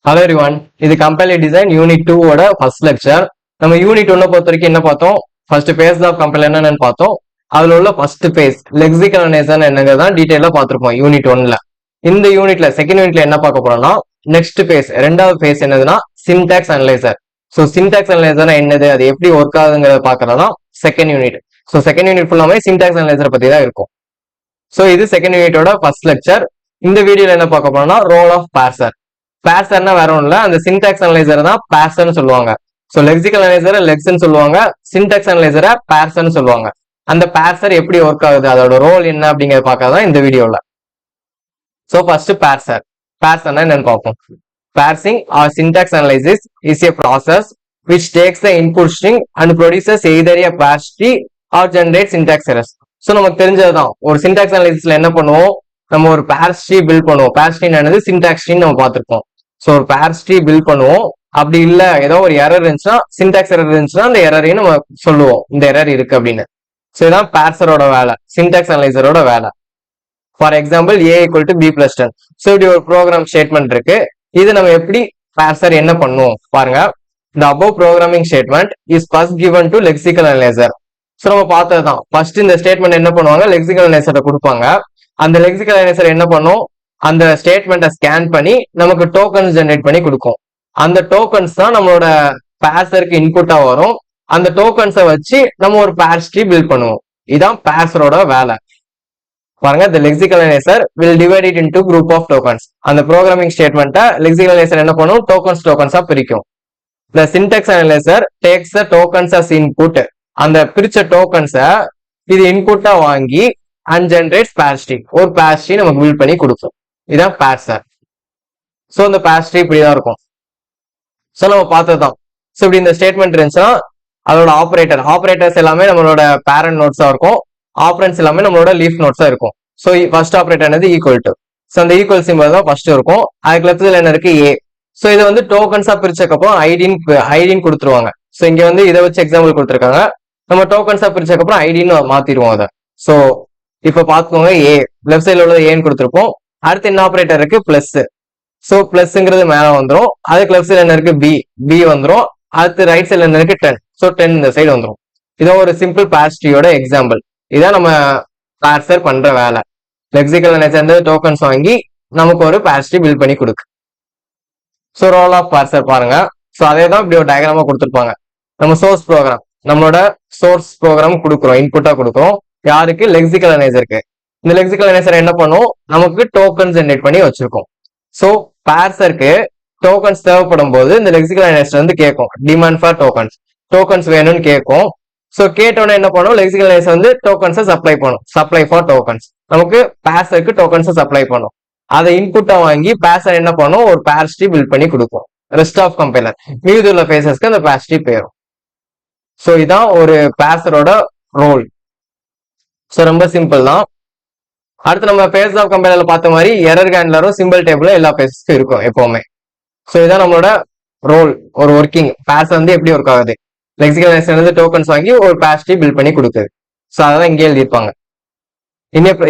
Hello everyone, இது compiler design unit 2 ஓட first lecture. நம்ம யூனிட் 1 பொறுத்த வரைக்கும் என்ன பார்த்தோம்? ஃபர்ஸ்ட் பேஸ் ஆஃப் கம்பைலர் என்னன்னு பார்த்தோம். அதுல உள்ள ஃபர்ஸ்ட் பேஸ் லெக்சிக்கல் அனலைசர் என்னங்கிறத டீடைலா பார்த்திருப்போம் யூனிட் 1ல. இந்த யூனிட்ல செகண்ட் யூனிட்ல என்ன பார்க்க போறோம்னா, நெக்ஸ்ட் பேஸ் ரெண்டாவது பேஸ் என்னதுன்னா syntax analyser. So syntax analyser என்னது, அது எப்படி ஒர்க் ஆகுதுங்கிறத பார்க்கறதா second unit. So second unit ஃபுல்லாமே சின்டாக்ஸ் அனலைசர் பத்தி தான் இருக்கும். ஸோ இது செகண்ட் யூனிட்டோட ஃபர்ஸ்ட் லெக்சர். இந்த வீடியோல என்ன பார்க்க போறோம்னா ரோல் ஆஃப் பார்சர். பார்சர்னா வேற ஒன்றும் இல்ல, அந்த சின்டாக்ஸ் அனலைசர் தான் பார்சர்னு சொல்லுவாங்க. ஸோ லெக்சிக்கல் அனலைசர் லெக்ஸ்ன்னு சொல்லுவாங்க, சின்டாக்ஸ் அனலைசரை பார்சர்னு சொல்லுவாங்க. அந்த பார்சர் எப்படி ஒர்க் ஆகுது, அதோட ரோல் என்ன அப்படிங்கறத பார்க்கறதான் இந்த வீடியோல. So first parser. பார்சர்னா என்னன்னு பார்ப்போம். Parsing or syntax analysis is a process which takes the input string and produces either a parse tree or generates syntax errors. So நமக்கு தெரிஞ்சதுதான், ஒரு சின்டாக்ஸ் அனலைசிஸ்ல என்ன பண்ணுவோம், நம்ம ஒரு பார்ஸ் ட்ரீ பில்ட் பண்ணுவோம். பார்ஸ் ட்ரீ என்னது, சின்டாக்ஸ் ட்ரீ நம்ம பார்த்திருப்போம். ஸோ ஒரு பார்ஸ் ட்ரீ பில்ட் பண்ணுவோம். அப்படி இல்ல ஏதோ ஒரு எரர் இருந்துச்சுன்னா, சின்டாக்ஸ் எரர் இருந்துச்சுன்னா அந்த எரரையும் நம்ம சொல்லுவோம், இந்த எரர் இருக்கு அப்படின்னு. ஸோ இதான் பார்சரோட வேலை, சின்டாக்ஸ் அனலைசரோட வேலை. For example a equal to b plus 10. So இப்படி ஒரு ப்ரோக்ராம் ஸ்டேட்மெண்ட் இருக்கு. இது நம்ம எப்படி பார்சர் என்ன பண்ணுவோம் பாருங்க. the above programming statement is first given to lexical analyzer. So நம்ம பார்த்ததுதான், ஃபர்ஸ்ட் இந்த ஸ்டேட்மெண்ட் என்ன பண்ணுவாங்க, லெக்சிக்கல் அனலைசரை கொடுப்பாங்க. அந்த லெக்சிக்கல் அனலைசர் என்ன பண்ணும், அந்த ஸ்டேட்மெண்ட்டை ஸ்கேன் பண்ணி நமக்கு டோக்கன்ஸ் ஜெனரேட் பண்ணி கொடுக்கும். அந்த டோக்கன்ஸ் தான் நம்மளோட பார்சருக்கு இன்புட்டா வரும். அந்த டோக்கன்ஸை வச்சு நம்ம ஒரு பார்ஸ் ட்ரீ பில்ட் பண்ணுவோம். இதுதான் பார்சரோட வேலை. பாருங்க, the lexical analyzer will divide it into group of tokens. அந்த ப்ரோக்ராமிங் ஸ்டேட்மெண்ட்டை lexical analyzer என்ன பண்ணும், டோக்கன்ஸா பிரிக்கும். the syntax analyzer takes the tokens as input. அந்த பிரிச்ச டோக்கன்ஸை இது இன்புட்டா வாங்கி and generates parse tree. ஒரு parse tree நமக்கு பில்ட் பண்ணி கொடுக்கும். இதான் பார்சர். ஸோ இந்த பார்ஸ் ட்ரீ இப்படிதான் இருக்கும். ஸோ நம்ம பார்த்ததுதான். ஸோ இப்படி இந்த ஸ்டேட்மெண்ட் இருந்துச்சுன்னா அதோட ஆப்ரேட்டர்ஸ் எல்லாமே நம்மளோட பேரண்ட் நோட்ஸா இருக்கும். ஆப்ரண்ட்ஸ் எல்லாமே நம்மளோட லீஃப் நோட்ஸா இருக்கும். ஸோ ஃபர்ஸ்ட் ஆப்ரேட்டர் என்னது, ஈக்குவல் டு. ஸோ அந்த ஈக்குவல் சிம்பிள் தான் ஃபர்ஸ்ட் இருக்கும். அதுக்கு லெஃப்ட்ல என்ன இருக்கு, ஏ. ஸோ இது வந்து டோக்கன்ஸா பிரிச்சக்கப்புறம் ஐடின்னு கொடுத்துருவாங்க. ஸோ இங்க வந்து இதை வச்சு எக்ஸாம்பிள் கொடுத்துருக்காங்க. நம்ம டோக்கன்ஸா பிரிச்சக்கப்புறம் ஐடின்னு மாத்திடுவோம் அதை. ஸோ இப்ப பாத்துக்கோங்க, ஏ லெஃப்ட் சைட்ல உள்ளது ஏன்னு கொடுத்துருப்போம். அடுத்து என்ன ஆப்ரேட்டர் இருக்கு, பிளஸ். ஸோ பிளஸ்ங்கிறது மேல வந்துடும். அதுக்கு லெஃப்ட் சைட்ல என்ன இருக்கு, பி வந்துடும். அடுத்து ரைட் சைட்ல என்ன இருக்கு, 10. ஸோ 10 இந்த சைடு வந்துடும். இதான் ஒரு சிம்பிள் பார்ஸ் ட்ரீயோட எக்ஸாம்பிள். இதான் நம்ம பார்சர் பண்ற வேலை. லெக்சிக்கல் அனலைசர் டோக்கன்ஸ் வாங்கி நமக்கு ஒரு பார்ஸ் ட்ரீ பில்ட் பண்ணி கொடுக்கு. ஸோ ரோல் ஆஃப் பார்சர் பாருங்க. ஸோ அதே தான் இப்படி ஒரு டயக்ராமா கொடுத்துருப்பாங்க. நம்ம சோர்ஸ் ப்ரோக்ராம், நம்மளோட சோர்ஸ் ப்ரோக்ராம் கொடுக்குறோம், இன்புட்டா கொடுக்குறோம். யாருக்கு, லெக்சிக்கல் அனலைசருக்கு. இந்த லெக்சிக்கல் அனலைசர் என்ன பண்ணும், நமக்கு டோக்கன் ஜெனரேட் பண்ணி வச்சிருக்கோம். ஸோ பார்சருக்கு டோக்கன்ஸ் தேவைப்படும் போது இந்த லெக்சிக்கல் அனலைசர் வந்து கேட்கும், டிமாண்ட் ஃபார் டோக்கன்ஸ் வேணும்னு கேட்கும். ஸோ கேட்டோன்னே என்ன பண்ணும், லெக்சிக்கல் அனலைசர் வந்து டோக்கன்ஸை சப்ளை ஃபார் டோக்கன்ஸ். நமக்கு பார்சருக்கு டோக்கன்ஸை சப்ளை பண்ணும். அதை இன்புட்டா வாங்கி பார்சர் என்ன பண்ணும், ஒரு பார்ஸ் ட்ரீ பில்ட் பண்ணி கொடுக்கும். ரெஸ்ட் ஆஃப் கம்பைலர் மீதி உள்ள பேசஸ்க்கு அந்த பார்ஸ் ட்ரீ போயிடும். ஸோ இதான் ஒரு பார்சரோட ரோல். ஸோ ரொம்ப சிம்பிள் தான். அடுத்து நம்ம பேஸ் ஆஃப் கம்பைலர்ல பார்த்த மாதிரி எரர் ஹேண்ட்லரும் சிம்பிள் டேபிளும் எல்லா பேசஸ்க்கும் இருக்கும் எப்பவுமே. ஸோ இதான் நம்மளோட ரோல், ஒரு ஒர்க்கிங். பார்சர் வந்து எப்படி ஒர்க் ஆகுது, லெக்சிக்கல் அனலைசர் வந்து டோக்கன்ஸ் வாங்கி ஒரு பார்ஸ் ட்ரீ பில்ட் பண்ணி கொடுக்குது. ஸோ அதான் இங்கே எழுதியிருப்பாங்க.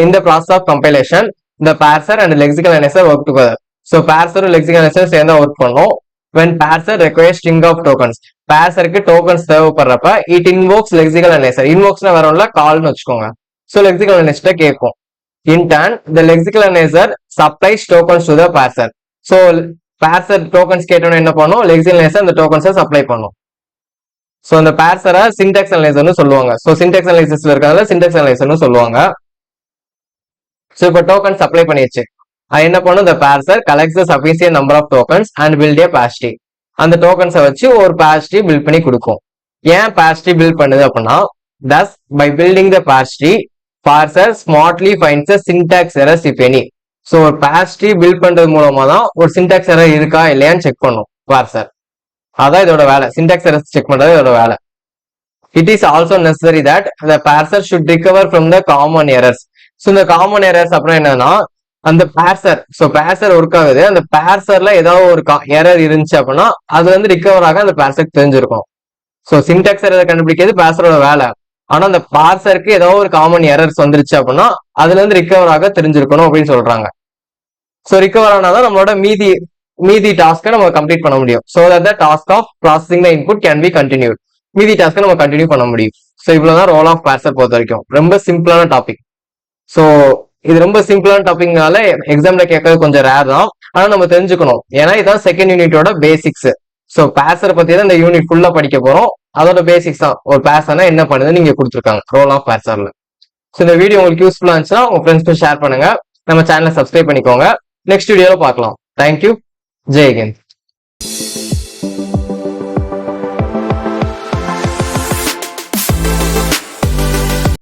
இந்த process of compilation the parser and lexical analyzer work together. So parser and lexical analyzer சேர்ந்து ஒர்க் பண்ணும். when parser requires string of tokens, parserக்கு tokens தேவைப்படுறப்ப it invokes lexical analyzer. invokesனா வேற ஒண்ணுல கால்னு வச்சுக்கோங்க. so lexical analyzer கேட்கும். in turn the lexical analyzer supplies tokens to the parser. so parser tokens கேட்டோன்னு என்ன பண்ணும், lexical analyzer அந்த tokens சப்ளை பண்ணும். so அந்த parser syntax analyzer சொல்லுவாங்க. so syntax analysis இருக்காங்க, syntax analyzer சொல்லுவாங்க. ஸோ இப்போ டோக்கன் சப்ளை பண்ணிடுச்சு. அது என்ன பண்ணும், இந்த parser collects the sufficient number of tokens and build a parse tree. அந்த டோக்கன்ஸை வச்சு ஒரு பார்ஸ் ட்ரீ பில்ட் பண்ணி கொடுக்கும். ஏன் பார்ஸ் ட்ரீ பில்ட் பண்ணுது அப்படின்னா, thus by building the parse tree, parser smartly finds the syntax errors if any. So ஒரு பார்ஸ் ட்ரீ பில்ட் பண்றது மூலமா தான் ஒரு சின்டாக்ஸ் எரர் இருக்கா இல்லையான்னு செக் பண்ணும் பார்சர். அதான் இதோட வேலை, சின்டாக்ஸ் எரர்ஸ் செக் பண்றது இதோட வேலை. It is also necessary that the parser should recover from the common errors. So இந்த காமன் எரர்ஸ் அப்புறம் என்னன்னா, அந்த பார்சர் ஒர்க் ஆகுது, அந்த பார்சர்ல ஏதாவது ஒரு எரர் இருந்துச்சு அப்படின்னா அது வந்து ரிகவர் ஆக அந்த பார்சருக்கு தெரிஞ்சிருக்கும். ஸோ சின்டாக்ஸ் எரர் கண்டுபிடிக்கிறது பார்சரோட வேலை. ஆனா அந்த பார்சருக்கு ஏதாவது ஒரு காமன் எரர்ஸ் வந்துருச்சு அப்படின்னா அதுல இருந்து ரிகவர் ஆக தெரிஞ்சிருக்கணும் அப்படின்னு சொல்றாங்க. ஸோ ரிகவர் ஆனாதான் நம்மளோட மீதி மீதி டாஸ்க்கை நம்ம கம்ப்ளீட் பண்ண முடியும். So that the task of processing the input can be continued. மீதி டாஸ்க்கை நம்ம கண்டினியூ பண்ண முடியும். ஸோ இவ்வளவுதான் ரோல் ஆஃப் பார்சர் பொறுத்த வரைக்கும். ரொம்ப சிம்பிளான டாபிக். ஸோ இது ரொம்ப சிம்பிளான டாபிக்னால எக்ஸாம்ல கேட்கறது கொஞ்சம் ரேர் தான். ஆனா நம்ம தெரிஞ்சுக்கணும். ஏன்னா இதான் செகண்ட் யூனிட்டோட பேசிக்ஸ். ஸோ பேசரை பத்தி தான் இந்த யூனிட் ஃபுல்லா படிக்க போறோம். அதோட பேசிக்ஸ் தான். ஒரு பேசர்னா என்ன பண்ணுதுன்னு நீங்க கொடுத்துருக்காங்க ரோல் ஆஃப் பேசர்ல. ஸோ இந்த வீடியோ உங்களுக்கு யூஸ்ஃபுல்லா இருந்துச்சுன்னா உங்க ஃப்ரெண்ட்ஸ்க்கு ஷேர் பண்ணுங்க. நம்ம சேனலை சப்ஸ்கிரைப் பண்ணிக்கோங்க. நெக்ஸ்ட் வீடியோல பார்க்கலாம். தேங்க்யூ. ஜெய் ஹிந்த்.